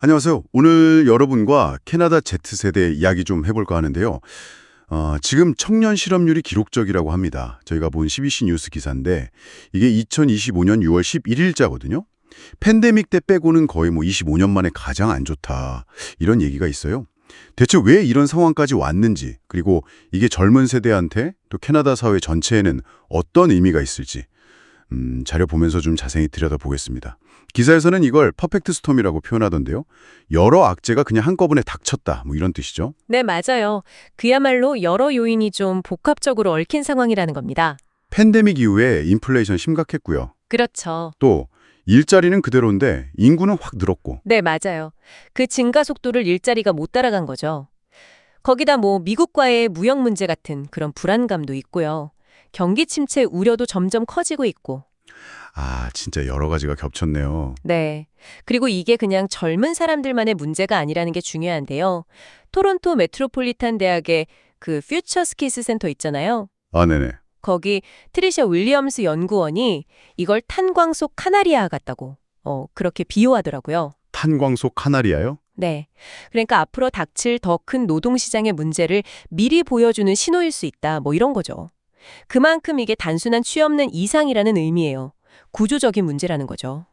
안녕하세요. 오늘 여러분과 캐나다 Z세대 이야기 좀 해볼까 하는데요. 지금 청년 실업률이 기록적이라고 합니다. 저희가 본 CBC 뉴스 기사인데 이게 2025년 6월 11일자거든요. 팬데믹 때 빼고는 거의 25년 만에 가장 안 좋다. 이런 얘기가 있어요. 대체 왜 이런 상황까지 왔는지, 그리고 이게 젊은 세대한테 또 캐나다 사회 전체에는 어떤 의미가 있을지 자료 보면서 좀 자세히 들여다보겠습니다. 기사에서는 이걸 퍼펙트 스톰이라고 표현하던데요. 여러 악재가 그냥 한꺼번에 닥쳤다, 이런 뜻이죠. 네, 맞아요. 그야말로 여러 요인이 좀 복합적으로 얽힌 상황이라는 겁니다. 팬데믹 이후에 인플레이션 심각했고요. 그렇죠. 또 일자리는 그대로인데 인구는 확 늘었고. 네, 맞아요. 그 증가 속도를 일자리가 못 따라간 거죠. 거기다 미국과의 무역 문제 같은 그런 불안감도 있고요. 경기 침체 우려도 점점 커지고 있고. 진짜 여러 가지가 겹쳤네요. 네. 그리고 이게 그냥 젊은 사람들만의 문제가 아니라는 게 중요한데요. 토론토 메트로폴리탄 대학의 그 퓨처 스키스 센터 있잖아요. 네네. 거기 트리셔 윌리엄스 연구원이 이걸 탄광 속 카나리아 같다고 그렇게 비유하더라고요. 탄광 속 카나리아요? 네. 그러니까 앞으로 닥칠 더 큰 노동시장의 문제를 미리 보여주는 신호일 수 있다. 이런 거죠. 그만큼 이게 단순한 취업난 이상이라는 의미예요. 구조적인 문제라는 거죠.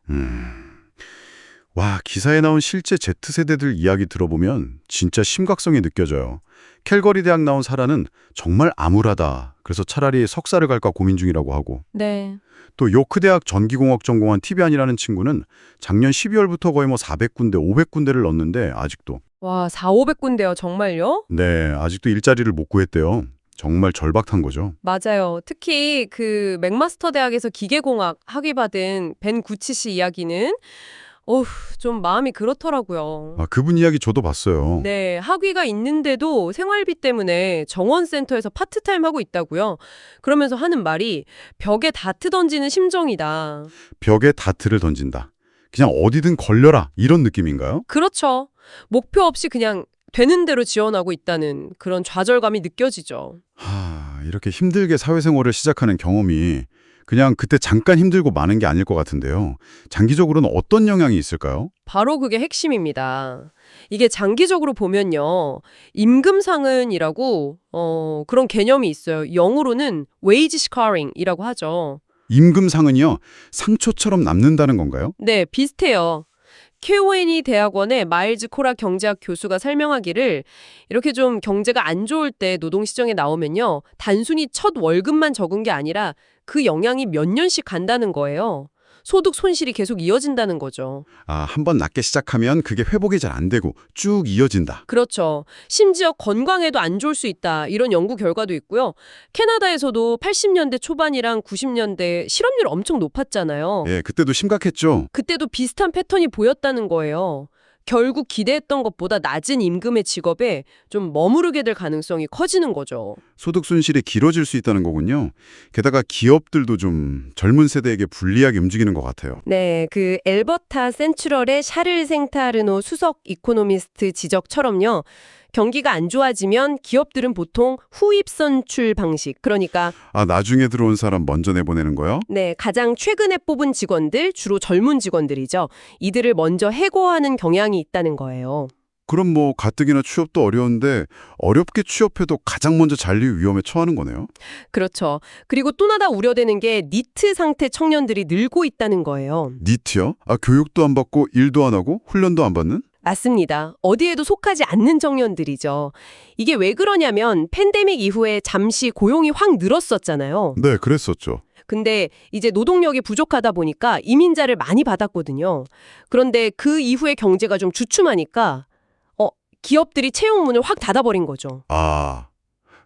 와, 기사에 나온 실제 Z세대들 이야기 들어보면 진짜 심각성이 느껴져요. 캘거리 대학 나온 사라는 정말 암울하다. 그래서 차라리 석사를 갈까 고민 중이라고 하고. 네. 또 요크 대학 전기공학 전공한 티비안이라는 친구는 작년 12월부터 거의 400군데, 500군데를 넣었는데 아직도. 와, 4,500군데요. 정말요? 네, 아직도 일자리를 못 구했대요. 정말 절박한 거죠. 맞아요. 특히 그 맥마스터 대학에서 기계공학 학위 받은 벤 구치 씨 이야기는 좀 마음이 그렇더라고요. 그분 이야기 저도 봤어요. 네, 학위가 있는데도 생활비 때문에 정원센터에서 파트타임 하고 있다고요. 그러면서 하는 말이 벽에 다트 던지는 심정이다. 벽에 다트를 던진다. 그냥 어디든 걸려라. 이런 느낌인가요? 그렇죠. 목표 없이 그냥 되는 대로 지원하고 있다는 그런 좌절감이 느껴지죠. 이렇게 힘들게 사회생활을 시작하는 경험이 그냥 그때 잠깐 힘들고 마는 게 아닐 것 같은데요. 장기적으로는 어떤 영향이 있을까요? 바로 그게 핵심입니다. 이게 장기적으로 보면요. 임금상흔이라고 그런 개념이 있어요. 영어로는 wage scarring이라고 하죠. 임금 상은요, 상처처럼 남는다는 건가요? 네, 비슷해요. 큐엔이 대학원의 마일즈 코라 경제학 교수가 설명하기를 이렇게 좀 경제가 안 좋을 때 노동시장에 나오면요. 단순히 첫 월급만 적은 게 아니라 그 영향이 몇 년씩 간다는 거예요. 소득 손실이 계속 이어진다는 거죠. 한 번 낮게 시작하면 그게 회복이 잘 안 되고 쭉 이어진다. 그렇죠. 심지어 건강에도 안 좋을 수 있다. 이런 연구 결과도 있고요. 캐나다에서도 80년대 초반이랑 90년대 실업률 엄청 높았잖아요. 예, 그때도 심각했죠. 그때도 비슷한 패턴이 보였다는 거예요. 결국 기대했던 것보다 낮은 임금의 직업에 좀 머무르게 될 가능성이 커지는 거죠. 소득 손실이 길어질 수 있다는 거군요. 게다가 기업들도 좀 젊은 세대에게 불리하게 움직이는 것 같아요. 네, 그 엘버타 센츄럴의 샤를 생타르노 수석 이코노미스트 지적처럼요. 경기가 안 좋아지면 기업들은 보통 후입 선출 방식, 그러니까 나중에 들어온 사람 먼저 내보내는 거요? 네, 가장 최근에 뽑은 직원들, 주로 젊은 직원들이죠. 이들을 먼저 해고하는 경향이 있다는 거예요. 그럼 가뜩이나 취업도 어려운데 어렵게 취업해도 가장 먼저 잘릴 위험에 처하는 거네요. 그렇죠. 그리고 또 하나 우려되는 게 니트 상태 청년들이 늘고 있다는 거예요. 니트요? 교육도 안 받고 일도 안 하고 훈련도 안 받는? 맞습니다. 어디에도 속하지 않는 청년들이죠. 이게 왜 그러냐면 팬데믹 이후에 잠시 고용이 확 늘었었잖아요. 네, 그랬었죠. 근데 이제 노동력이 부족하다 보니까 이민자를 많이 받았거든요. 그런데 그 이후에 경제가 좀 주춤하니까 기업들이 채용문을 확 닫아버린 거죠.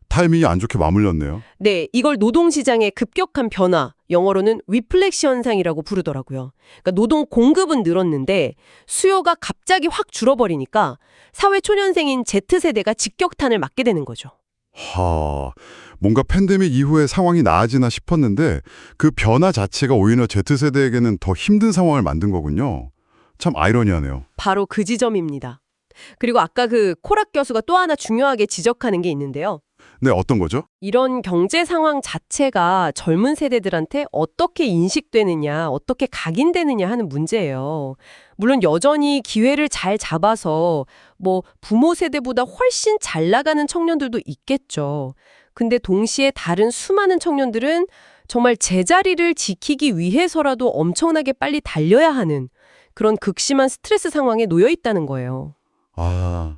타이밍이 안 좋게 맞물렸네요. 네, 이걸 노동시장의 급격한 변화, 영어로는 위플렉시 현상이라고 부르더라고요. 그러니까 노동 공급은 늘었는데 수요가 갑자기 확 줄어버리니까 사회 초년생인 Z세대가 직격탄을 맞게 되는 거죠. 뭔가 팬데믹 이후에 상황이 나아지나 싶었는데 그 변화 자체가 오히려 Z세대에게는 더 힘든 상황을 만든 거군요. 참 아이러니하네요. 바로 그 지점입니다. 그리고 아까 그 코락 교수가 또 하나 중요하게 지적하는 게 있는데요. 네, 어떤 거죠? 이런 경제 상황 자체가 젊은 세대들한테 어떻게 인식되느냐, 어떻게 각인되느냐 하는 문제예요. 물론 여전히 기회를 잘 잡아서 뭐 부모 세대보다 훨씬 잘 나가는 청년들도 있겠죠. 근데 동시에 다른 수많은 청년들은 정말 제자리를 지키기 위해서라도 엄청나게 빨리 달려야 하는 그런 극심한 스트레스 상황에 놓여 있다는 거예요. 아,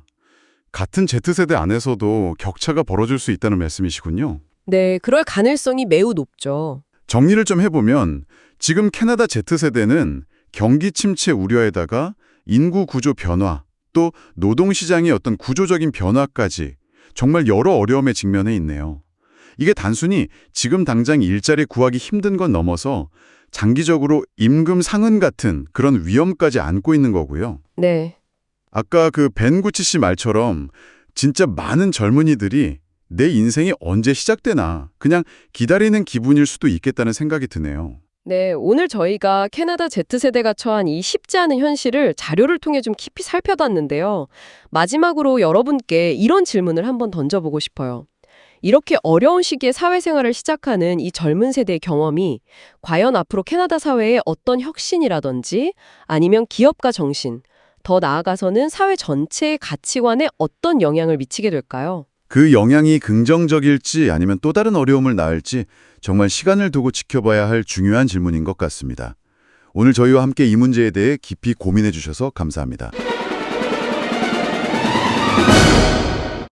같은 Z세대 안에서도 격차가 벌어질 수 있다는 말씀이시군요. 네, 그럴 가능성이 매우 높죠. 정리를 좀 해보면 지금 캐나다 Z세대는 경기 침체 우려에다가 인구 구조 변화, 또 노동시장의 어떤 구조적인 변화까지 정말 여러 어려움에 직면해 있네요. 이게 단순히 지금 당장 일자리 구하기 힘든 건 넘어서 장기적으로 임금 상흔 같은 그런 위험까지 안고 있는 거고요. 네. 아까 그 벤구치 씨 말처럼 진짜 많은 젊은이들이 내 인생이 언제 시작되나 그냥 기다리는 기분일 수도 있겠다는 생각이 드네요. 네, 오늘 저희가 캐나다 Z세대가 처한 이 쉽지 않은 현실을 자료를 통해 좀 깊이 살펴봤는데요. 마지막으로 여러분께 이런 질문을 한번 던져보고 싶어요. 이렇게 어려운 시기에 사회생활을 시작하는 이 젊은 세대의 경험이 과연 앞으로 캐나다 사회에 어떤 혁신이라든지 아니면 기업가 정신, 더 나아가서는 사회 전체의 가치관에 어떤 영향을 미치게 될까요? 그 영향이 긍정적일지 아니면 또 다른 어려움을 낳을지 정말 시간을 두고 지켜봐야 할 중요한 질문인 것 같습니다. 오늘 저희와 함께 이 문제에 대해 깊이 고민해 주셔서 감사합니다.